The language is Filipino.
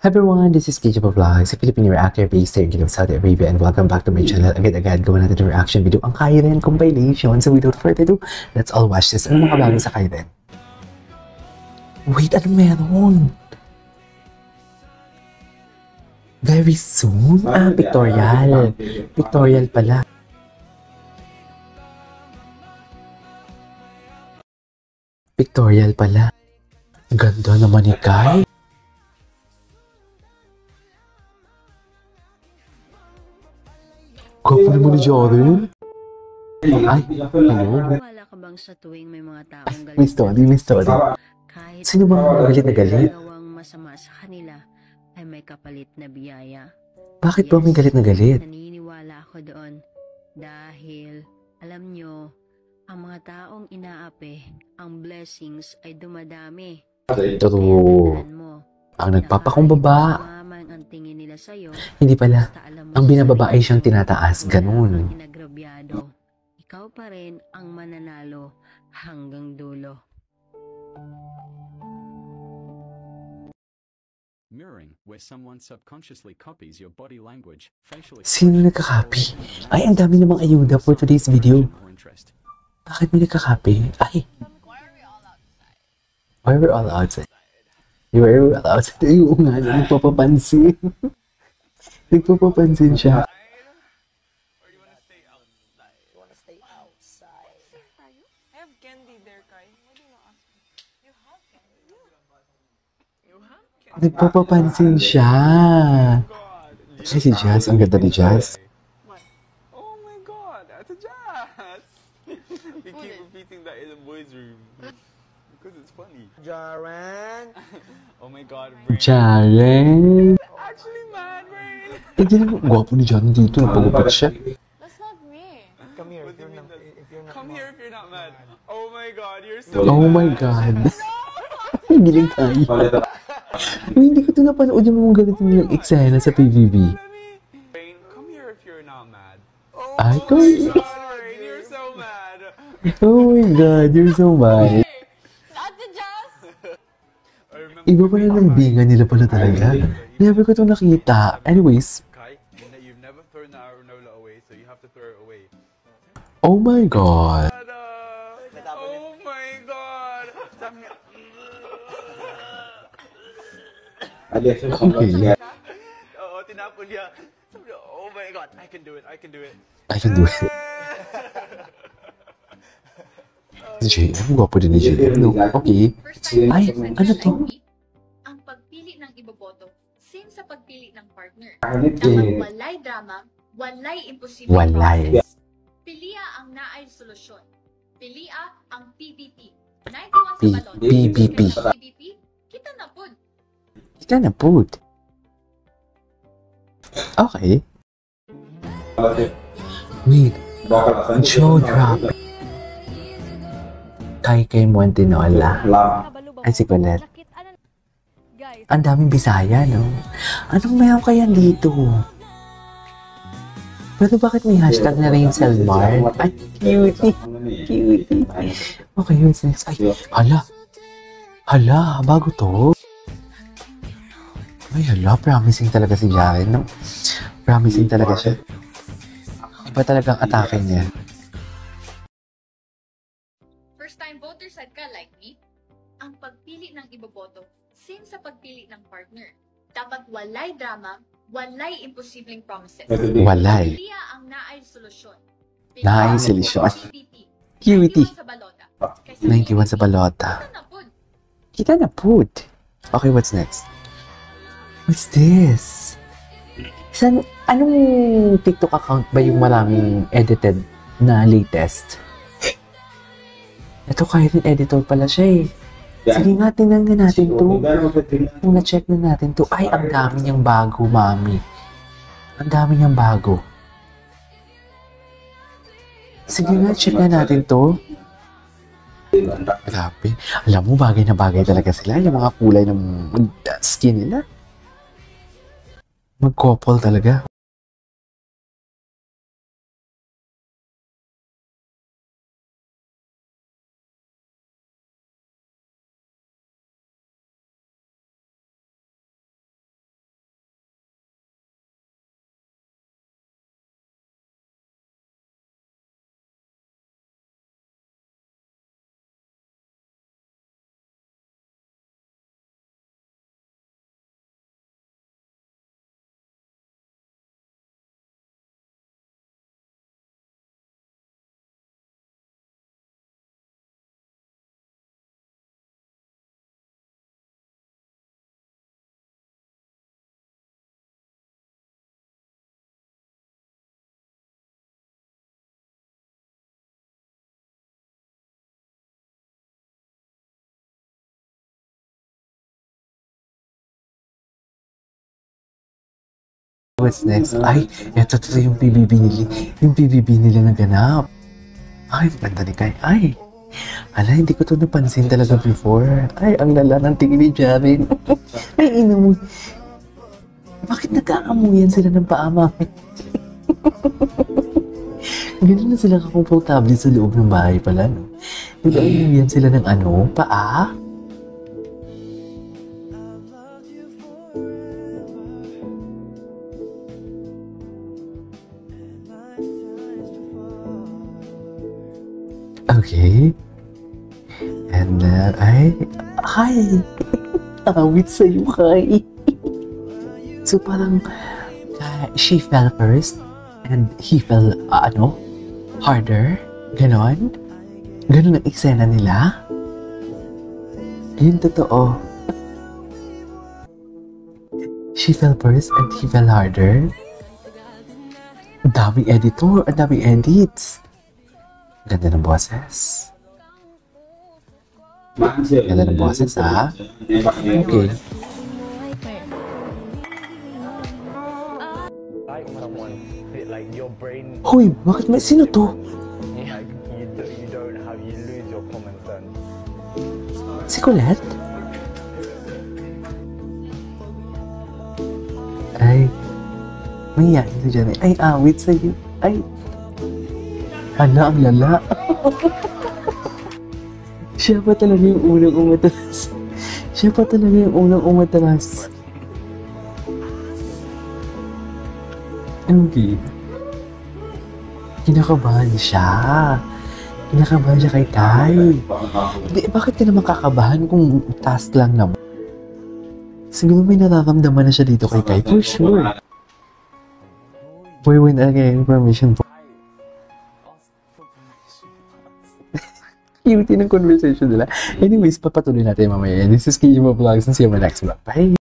Hi everyone, this is KJ Vlogs, a Filipino reactor based here in Saudi Arabia, and welcome back to my channel. Agad-agad gawa natin yung reaction video ang Kairen compilation. So without further ado, let's all watch this. Ano mga bago sa Kairen? Wait, ano meron? Very soon? Pictorial. Pictorial pala. Pictorial pala. Ganda naman ni Kai. Gwapo naman ni Jaren. Ay, hello. Wala ka bang sa tuwing may mga taong galit? May story. Kahit sino ba galit na galit? gawang masama sa kanila ay may kapalit na biyaya. Bakit ba may galit na galit? Naniniwala ako doon dahil alam nyo, ang mga taong inaapi, ang blessings ay dumadami. True. Ang nagpapakumbaba. Ang tingin nila sa'yo, Hindi pala. Ang binababa ay siyang tinataas. Ganun. Inagrabyado. Ikaw pa rin ang mananalo hanggang dulo. Mirroring, where someone subconsciously copies your body language, facial Sino nagkakapi? Ay, ang dami namang ayuda for today's video. Bakit may nagkakapi? Ay. Why we're all outside? Why we're all outside? Ayun nga, nagpapapansin. Nagpapapansin siya. Or you wanna stay outside? You wanna stay outside? I have candy there, Kai. Why do you not ask me? You have candy? You have candy? Nagpapapansin siya. Ay, si Jazz. Ang ganda ni Jazz. Oh my god, that's a Jazz! We keep repeating that in the boys' room. Because it's funny. Jaren! Oh my god, Brain. Jaren! Actually mad, Brain! Eh, di naman. Gwapo ni Jaren dito. Napagupat siya. That's not me. Come here if you're not Come here if you're not mad. Oh my god, you're so Oh mad. my God. Giling tayo. Hindi ko ito napanood yung mga ganito nilang eksena sa PBB. Brain, come here if you're not mad. Ay, Oh my god, Brain, you're so mad. Oh my God, you're so mad. Not the Jazz! I remember Iba pala ng binga nila pala talaga. Never ko ito nakita. Anyways, Kai, you've never thrown that granola away, so you have to throw it away. oh my God. Oh my god! Okay. Oo, tinapon niya. Sabi niya, oh my god, I can do it. I can do it. Si JM, gwapo din ni JM, no? Okay. Ay, ano to? Ang pagpili ng iboboto, same sa pagpili ng partner. Eh. Dapat walay drama, walay imposible Walay. process. Pilia ang naay solusyon. Pilia ang PBP. 91 sa balon. PBP. PBP, kita na po. Kita na po. Okay. Wait. Show drop. Kay Montinola. Ay, si Colette. Guys, Ang daming Bisaya, no? Anong meron kaya dito? Pero bakit may hashtag na rin Selmar? Ay, cutie. Cutie. Okay, what's next? Ay, hala, bago to. Ay, hala, promising talaga si Jaren, no? Promising talaga siya. Iba talagang atake niya. First time voter side ka like me? Ang pagpili ng iboboto, same sa pagpili ng partner. Dapat walay drama, walay imposibleng promises. Walay. Pilia ang naay solusyon. Naay solusyon. PBP. Cutie. 91 sa balota. Kasi 91 sa balota. kita na po. Kita na po. Okay, what's next? What's this? Anong TikTok account ba yung maraming edited na latest? Ito kahit editor pala siya eh. Sige nga, tingnan nga natin to. Kung na-check na natin to, ay, ang dami niyang bago, mami. Ang dami niyang bago. Sige nga, check na natin to. Grabe. Alam mo, bagay na bagay talaga sila. Yung mga kulay ng skin nila. Mag-couple talaga. What's next? Ay, eto to yung PBB nila. Yung PBB nila na ganap. Ay, ganda ni Kai. Ay, ala, hindi ko to napansin talaga before. Ay, ang lala ng tingin ni Jaren. Ay, ina mo. Bakit nagkaamuyan sila ng paa, mami? Ganun na sila kakomportable sa loob ng bahay pala, no? Nag-amuyan sila ng ano, paa? Okay. And then, hi! Awit sa'yo, Kai. So, parang, she fell first, and he fell, harder. Ganon. Ganon ang eksena nila. Yun totoo. She fell first, and he fell harder. Ang daming editor, ang daming edits. Ganda ng boses. Ganda ng boses, ha? Okay. Like your brain, Hoy, bakit may sino to? like you don't have, you lose your common sense. Si Colette? Ay, may yain na dyan. Ay, awit sa'yo. Ay, hala, ang lala. Siya pa talaga yung unang umatalas. Siya pa talaga yung unang umatalas. Okay. Kinakabahan siya. Kinakabahan siya kay Kai. Bakit ka naman kakabahan kung task lang naman? Siguro may nararamdaman na siya dito kay Kai. For sure. Boy, when again, permission po. Cute ng conversation nila. Anyways, papatuloy natin mamaya. This is Kimo Vlogs and see you in my next vlog. Bye!